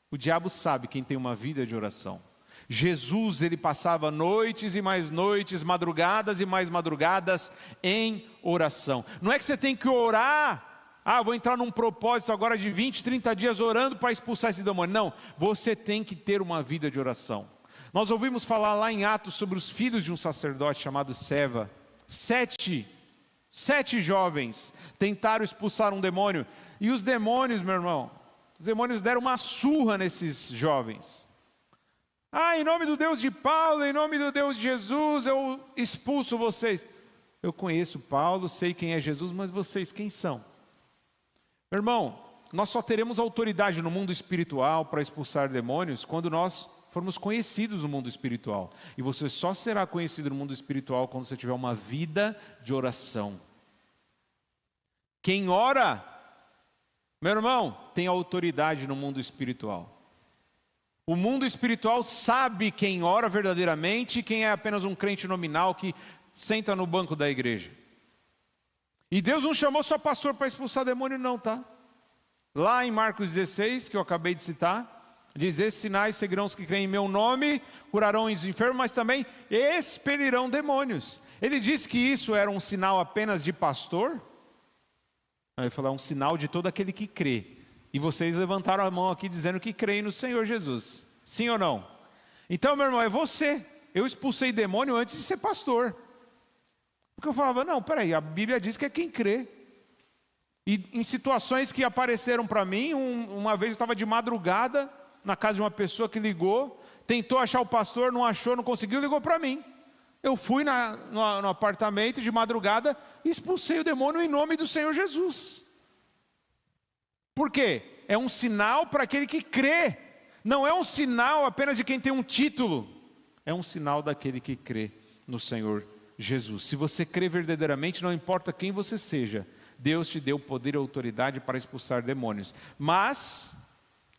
S1: o diabo sabe quem tem uma vida de oração. Jesus, ele passava noites e mais noites, madrugadas e mais madrugadas em oração. Não é que você tem que orar, vou entrar num propósito agora de 20, 30 dias orando para expulsar esse demônio. Não, você tem que ter uma vida de oração. Nós ouvimos falar lá em Atos sobre os filhos de um sacerdote chamado Seva. 7 jovens tentaram expulsar um demônio. E os demônios, meu irmão, os demônios deram uma surra nesses jovens. Em nome do Deus de Paulo, em nome do Deus de Jesus, eu expulso vocês. Eu conheço Paulo, sei quem é Jesus, mas vocês quem são? Meu irmão, nós só teremos autoridade no mundo espiritual para expulsar demônios quando nós formos conhecidos no mundo espiritual. E você só será conhecido no mundo espiritual quando você tiver uma vida de oração. Quem ora, meu irmão, tem autoridade no mundo espiritual. O mundo espiritual sabe quem ora verdadeiramente e quem é apenas um crente nominal que senta no banco da igreja. E Deus não chamou só pastor para expulsar demônio não, tá? Lá em Marcos 16, que eu acabei de citar, diz: esses sinais seguirão os que creem em meu nome, curarão os enfermos, mas também expelirão demônios. Ele disse que isso era um sinal apenas de pastor? Ele falou: é um sinal de todo aquele que crê. E vocês levantaram a mão aqui dizendo que creem no Senhor Jesus. Sim ou não? Então, meu irmão, é você. Eu expulsei demônio antes de ser pastor. Porque eu falava: não, peraí, a Bíblia diz que é quem crê. E em situações que apareceram para mim, uma vez eu estava de madrugada na casa de uma pessoa que ligou, tentou achar o pastor, não achou, não conseguiu, ligou para mim. Eu fui no apartamento de madrugada e expulsei o demônio em nome do Senhor Jesus. Por quê? É um sinal para aquele que crê. Não é um sinal apenas de quem tem um título. É um sinal daquele que crê no Senhor Jesus. Se você crê verdadeiramente, não importa quem você seja, Deus te deu poder e autoridade para expulsar demônios. Mas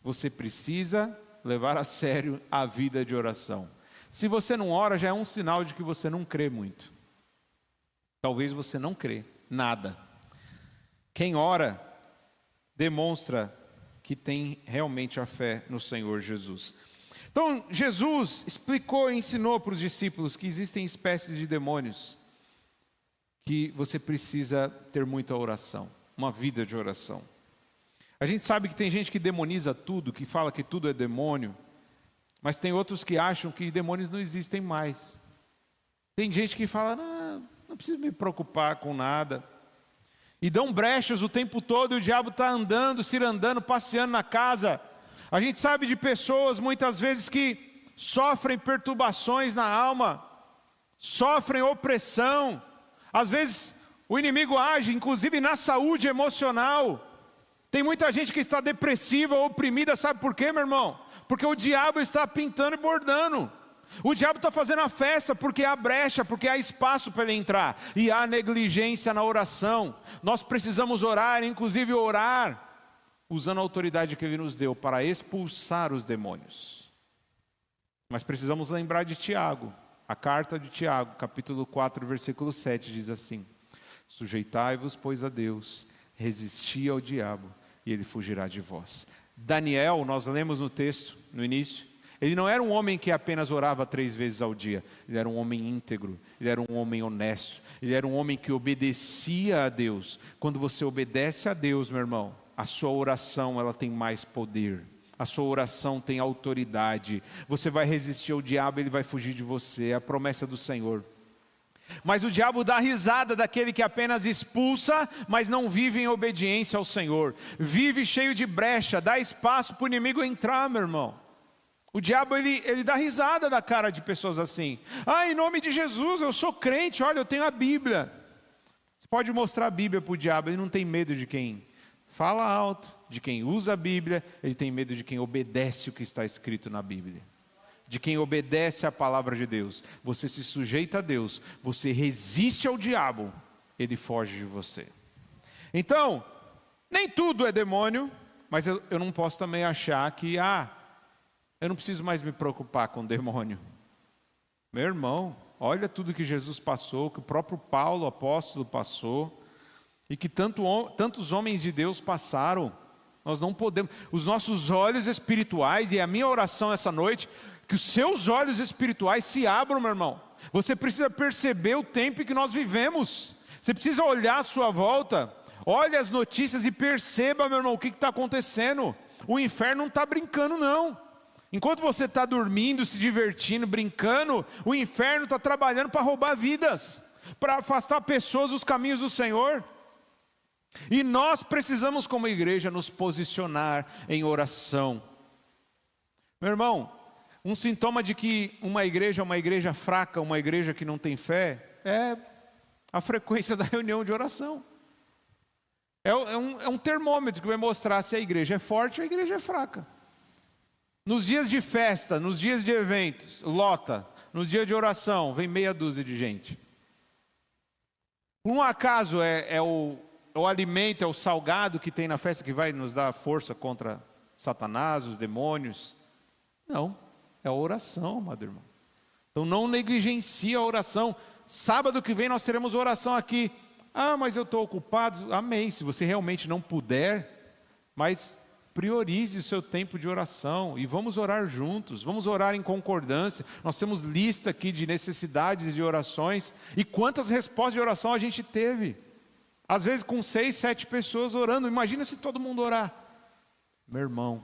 S1: você precisa levar a sério a vida de oração. Se você não ora, já é um sinal de que você não crê muito. Talvez você não crê nada. Quem ora demonstra que tem realmente a fé no Senhor Jesus. Então, Jesus explicou e ensinou para os discípulos que existem espécies de demônios que você precisa ter muita oração, uma vida de oração. A gente sabe que tem gente que demoniza tudo, que fala que tudo é demônio, mas tem outros que acham que demônios não existem mais. Tem gente que fala: não preciso me preocupar com nada. E dão brechas o tempo todo e o diabo está andando, cirandando, passeando na casa. A gente sabe de pessoas muitas vezes que sofrem perturbações na alma, sofrem opressão. Às vezes o inimigo age inclusive na saúde emocional. Tem muita gente que está depressiva, oprimida, sabe por quê, meu irmão? Porque o diabo está pintando e bordando. O diabo está fazendo a festa porque há brecha, porque há espaço para ele entrar. E há negligência na oração. Nós precisamos orar, inclusive orar usando a autoridade que ele nos deu para expulsar os demônios. Mas precisamos lembrar de Tiago. A carta de Tiago, capítulo 4, versículo 7, diz assim: sujeitai-vos, pois, a Deus, resisti ao diabo, e ele fugirá de vós. Daniel, nós lemos no texto, no início, ele não era um homem que apenas orava 3 vezes ao dia. Ele era um homem íntegro, ele era um homem honesto, ele era um homem que obedecia a Deus. Quando você obedece a Deus, meu irmão, a sua oração ela tem mais poder. A sua oração tem autoridade. Você vai resistir ao diabo, ele vai fugir de você. É a promessa do Senhor. Mas o diabo dá risada daquele que apenas expulsa, mas não vive em obediência ao Senhor. Vive cheio de brecha, dá espaço para o inimigo entrar, meu irmão. O diabo ele dá risada da cara de pessoas assim. Em nome de Jesus, eu sou crente, olha, eu tenho a Bíblia. Você pode mostrar a Bíblia para o diabo, ele não tem medo de quem fala alto, de quem usa a Bíblia, ele tem medo de quem obedece o que está escrito na Bíblia. De quem obedece à palavra de Deus. Você se sujeita a Deus, você resiste ao diabo, ele foge de você. Então, nem tudo é demônio, mas eu não posso também achar que, eu não preciso mais me preocupar com o demônio. Meu irmão, olha tudo que Jesus passou, que o próprio Paulo, apóstolo, passou, e que tantos homens de Deus passaram. Nós não podemos, os nossos olhos espirituais, e a minha oração essa noite, que os seus olhos espirituais se abram, meu irmão. Você precisa perceber o tempo em que nós vivemos. Você precisa olhar à sua volta, olhe as notícias e perceba, meu irmão, o que está acontecendo. O inferno não está brincando não. Enquanto você está dormindo, se divertindo, brincando, o inferno está trabalhando para roubar vidas, para afastar pessoas dos caminhos do Senhor. E nós precisamos, como igreja, nos posicionar em oração. Meu irmão, um sintoma de que uma igreja é uma igreja fraca, uma igreja que não tem fé, é a frequência da reunião de oração. É um termômetro que vai mostrar se a igreja é forte ou a igreja é fraca. Nos dias de festa, nos dias de eventos, lota. Nos dias de oração, vem meia dúzia de gente. Por um acaso é o alimento, é o salgado que tem na festa que vai nos dar força contra Satanás, os demônios? Não, é a oração, amado irmão. Então não negligencie a oração. Sábado que vem nós teremos oração aqui. Ah, mas eu estou ocupado. Amém, se você realmente não puder, mas priorize o seu tempo de oração e vamos orar juntos, vamos orar em concordância. Nós temos lista aqui de necessidades de orações e quantas respostas de oração a gente teve. Às vezes com 6, 7 pessoas orando, imagina se todo mundo orar. Meu irmão,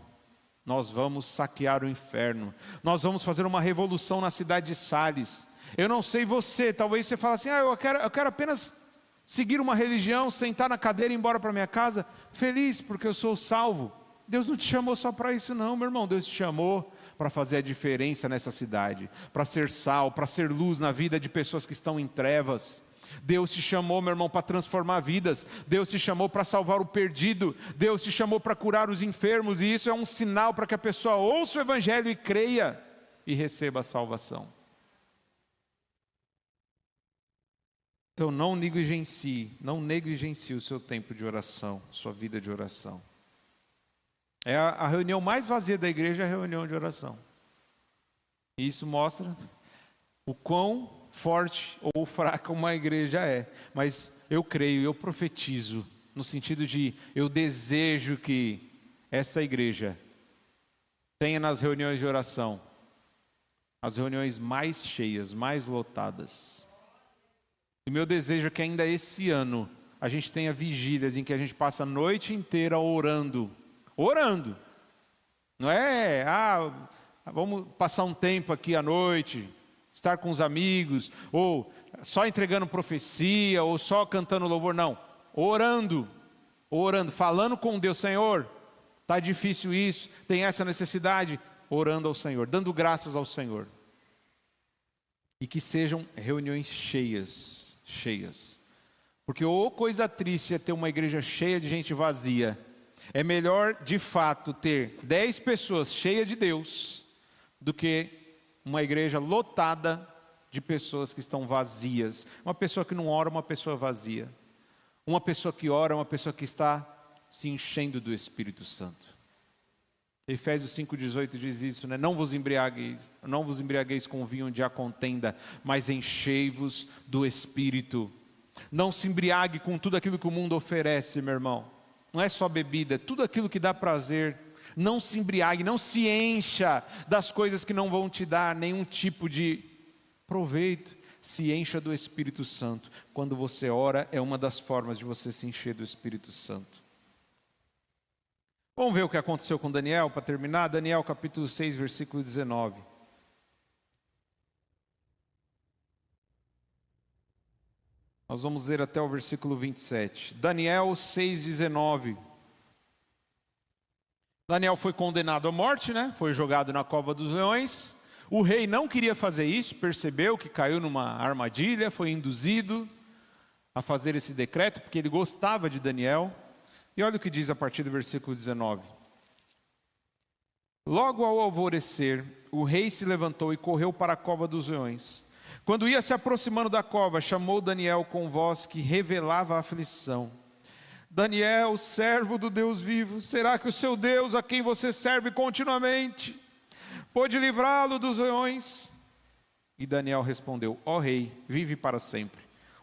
S1: nós vamos saquear o inferno, nós vamos fazer uma revolução na cidade de Sales. Eu não sei você, talvez você fale assim, eu quero apenas seguir uma religião, sentar na cadeira e ir embora para minha casa, feliz porque eu sou salvo. Deus não te chamou só para isso não, meu irmão. Deus te chamou para fazer a diferença nessa cidade, para ser sal, para ser luz na vida de pessoas que estão em trevas. Deus te chamou, meu irmão, para transformar vidas. Deus te chamou para salvar o perdido. Deus te chamou para curar os enfermos. E isso é um sinal para que a pessoa ouça o evangelho e creia e receba a salvação. Então não negligencie o seu tempo de oração, sua vida de oração. É a reunião mais vazia da igreja, é a reunião de oração. E isso mostra o quão forte ou fraca uma igreja é. Mas eu creio, eu profetizo, no sentido de eu desejo que essa igreja tenha nas reuniões de oração as reuniões mais cheias, mais lotadas. E meu desejo é que ainda esse ano a gente tenha vigílias em que a gente passa a noite inteira orando. Não é, vamos passar um tempo aqui à noite, estar com os amigos, ou só entregando profecia, ou só cantando louvor, não. Orando, falando com Deus, Senhor, está difícil isso, tem essa necessidade, orando ao Senhor, dando graças ao Senhor. E que sejam reuniões cheias. Porque coisa triste é ter uma igreja cheia de gente vazia. É melhor, de fato, ter 10 pessoas cheias de Deus do que uma igreja lotada de pessoas que estão vazias. Uma pessoa que não ora, uma pessoa vazia. Uma pessoa que ora, uma pessoa que está se enchendo do Espírito Santo. Efésios 5,18 diz isso, né? Não vos embriagueis com vinho onde há contenda, mas enchei-vos do Espírito. Não se embriague com tudo aquilo que o mundo oferece, meu irmão. Não é só bebida, é tudo aquilo que dá prazer. Não se embriague, não se encha das coisas que não vão te dar nenhum tipo de proveito. Se encha do Espírito Santo. Quando você ora, é uma das formas de você se encher do Espírito Santo. Vamos ver o que aconteceu com Daniel, para terminar. Daniel capítulo 6, versículo 19. Nós vamos ler até o versículo 27. Daniel 6,19. Daniel foi condenado à morte, né? Foi jogado na cova dos leões. O rei não queria fazer isso, percebeu que caiu numa armadilha, foi induzido a fazer esse decreto, porque ele gostava de Daniel. E olha o que diz a partir do versículo 19. Logo ao alvorecer, o rei se levantou e correu para a cova dos leões. Quando ia se aproximando da cova, chamou Daniel com voz que revelava a aflição. Daniel, servo do Deus vivo, será que o seu Deus, a quem você serve continuamente, pôde livrá-lo dos leões? E Daniel respondeu, ó rei, vive para sempre.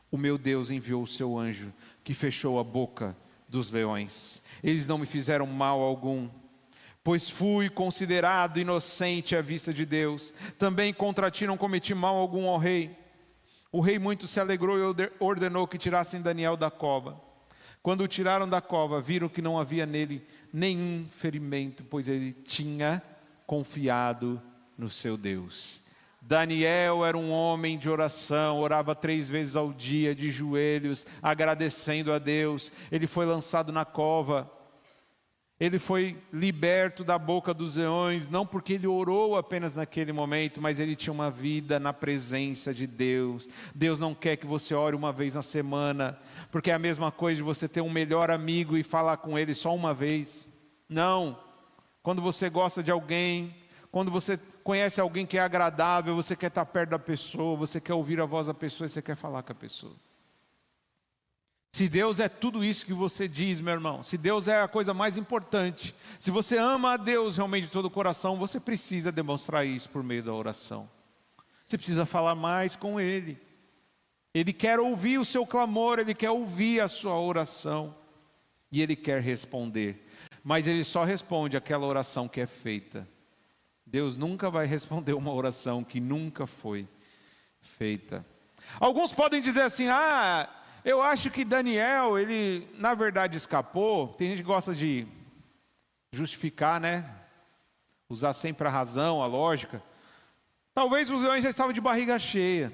S1: O meu Deus enviou o seu anjo, que fechou a boca dos leões. Eles não me fizeram mal algum, pois fui considerado inocente à vista de Deus. Também contra ti não cometi mal algum, ó rei. O rei muito se alegrou e ordenou que tirassem Daniel da cova. Quando o tiraram da cova, viram que não havia nele nenhum ferimento, pois ele tinha confiado no seu Deus. Daniel era um homem de oração, orava 3 vezes ao dia, de joelhos, agradecendo a Deus. Ele foi lançado na cova. Ele foi liberto da boca dos leões, não porque ele orou apenas naquele momento, mas ele tinha uma vida na presença de Deus. Deus não quer que você ore uma vez na semana, porque é a mesma coisa de você ter um melhor amigo e falar com ele só uma vez. Não, quando você gosta de alguém, quando você conhece alguém que é agradável, você quer estar perto da pessoa, você quer ouvir a voz da pessoa e você quer falar com a pessoa. Se Deus é tudo isso que você diz, meu irmão, se Deus é a coisa mais importante, se você ama a Deus realmente de todo o coração, você precisa demonstrar isso por meio da oração. Você precisa falar mais com Ele. Ele quer ouvir o seu clamor, Ele quer ouvir a sua oração. E Ele quer responder. Mas Ele só responde aquela oração que é feita. Deus nunca vai responder uma oração que nunca foi feita. Alguns podem dizer assim, eu acho que Daniel, ele na verdade escapou. Tem gente que gosta de justificar, né? Usar sempre a razão, a lógica. Talvez os leões já estavam de barriga cheia.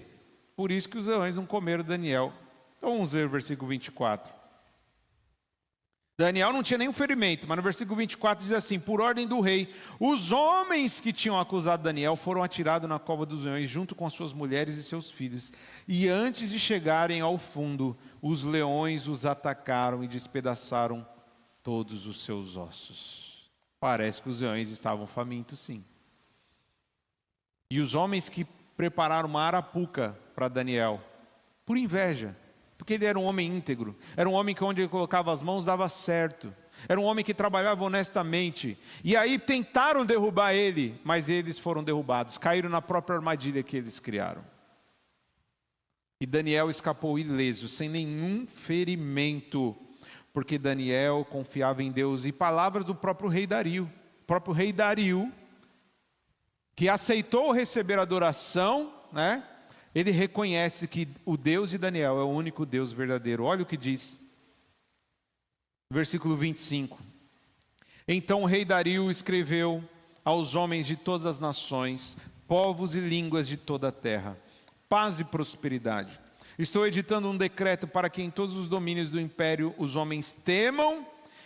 S1: Por isso que os leões não comeram Daniel. Então vamos ver o versículo 24. Daniel não tinha nenhum ferimento, mas no versículo 24 diz assim: por ordem do rei, os homens que tinham acusado Daniel foram atirados na cova dos leões, junto com as suas mulheres e seus filhos. E antes de chegarem ao fundo, os leões os atacaram e despedaçaram todos os seus ossos. Parece que os leões estavam famintos, sim. E os homens que prepararam uma arapuca para Daniel, por inveja, porque ele era um homem íntegro, era um homem que onde ele colocava as mãos dava certo, era um homem que trabalhava honestamente, e aí tentaram derrubar ele, mas eles foram derrubados, caíram na própria armadilha que eles criaram. E Daniel escapou ileso, sem nenhum ferimento, porque Daniel confiava em Deus. E palavras do próprio rei Dario, que aceitou receber adoração, né? Ele reconhece que o Deus de Daniel é o único Deus verdadeiro. Olha o que diz, versículo 25. Então o rei Dario escreveu aos homens de todas as nações, povos e línguas de toda a terra: paz e prosperidade. Estou editando um decreto para que em todos os domínios do império os homens temam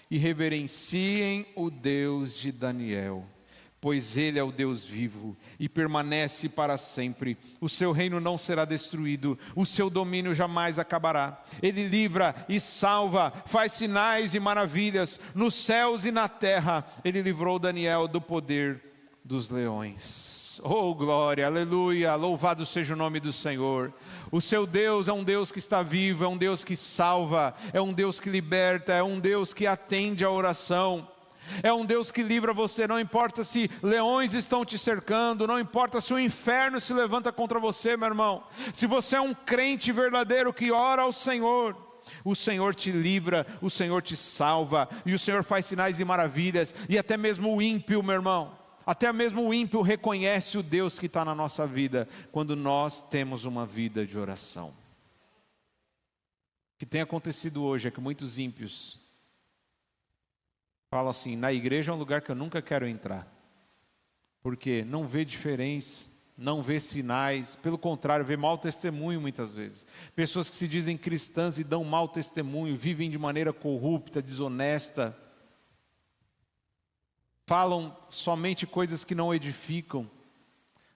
S1: e reverenciem o Deus de Daniel, pois Ele é o Deus vivo e permanece para sempre. O seu reino não será destruído, o seu domínio jamais acabará. Ele livra e salva, faz sinais e maravilhas nos céus e na terra. Ele livrou Daniel do poder dos leões. Oh glória, aleluia, louvado seja o nome do Senhor. O seu Deus é um Deus que está vivo, é um Deus que salva, é um Deus que liberta, é um Deus que atende a oração. É um Deus que livra você, não importa se leões estão te cercando, não importa se o inferno se levanta contra você, meu irmão. Se você é um crente verdadeiro que ora ao Senhor, o Senhor te livra, o Senhor te salva, e o Senhor faz sinais e maravilhas. E até mesmo o ímpio, meu irmão, até mesmo o ímpio reconhece o Deus que está na nossa vida, quando nós temos uma vida de oração. O que tem acontecido hoje é que muitos ímpios falam assim: na igreja é um lugar que eu nunca quero entrar, porque não vê diferença, não vê sinais, pelo contrário, vê mau testemunho muitas vezes. Pessoas que se dizem cristãs e dão mau testemunho, vivem de maneira corrupta, desonesta, falam somente coisas que não edificam.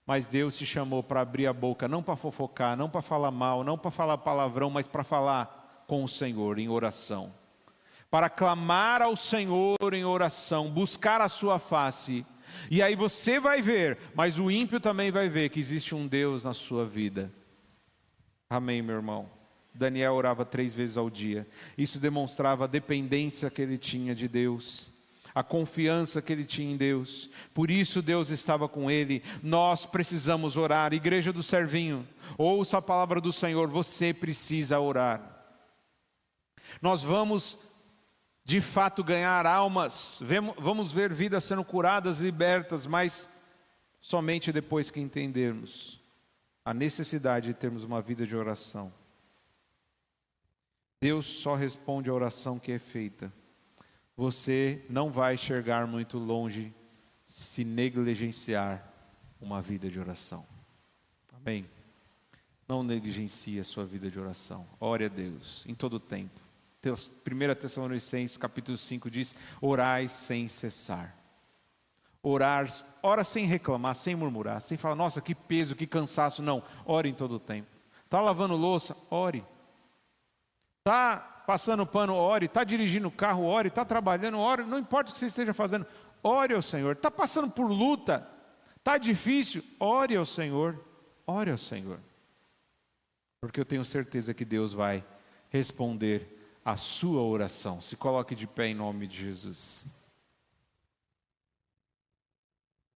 S1: Mas Deus te chamou para abrir a boca, não para fofocar, não para falar mal, não para falar palavrão, mas para falar com o Senhor em oração, para clamar ao Senhor em oração, buscar a sua face. E aí você vai ver, mas o ímpio também vai ver que existe um Deus na sua vida. Amém, meu irmão? Daniel orava 3 vezes ao dia. Isso demonstrava a dependência que ele tinha de Deus, a confiança que ele tinha em Deus. Por isso Deus estava com ele. Nós precisamos orar. Igreja do Servinho, ouça a palavra do Senhor, você precisa orar. Nós vamos de fato ganhar almas, vamos ver vidas sendo curadas, libertas, mas somente depois que entendermos a necessidade de termos uma vida de oração. Deus só responde a oração que é feita. Você não vai chegar muito longe se negligenciar uma vida de oração. Amém? Não negligencie a sua vida de oração. Ore a Deus em todo o tempo. 1 Tessalonicenses capítulo 5 diz: orai sem cessar. Ora sem reclamar, sem murmurar, sem falar: nossa, que peso, que cansaço. Não, ore em todo o tempo. Está lavando louça? Ore. Está passando pano? Ore. Está dirigindo o carro? Ore. Está trabalhando? Ore. Não importa o que você esteja fazendo, ore ao Senhor. Está passando por luta? Está difícil? Ore ao Senhor, ore ao Senhor. Porque eu tenho certeza que Deus vai responder a sua oração. Se coloque de pé em nome de Jesus.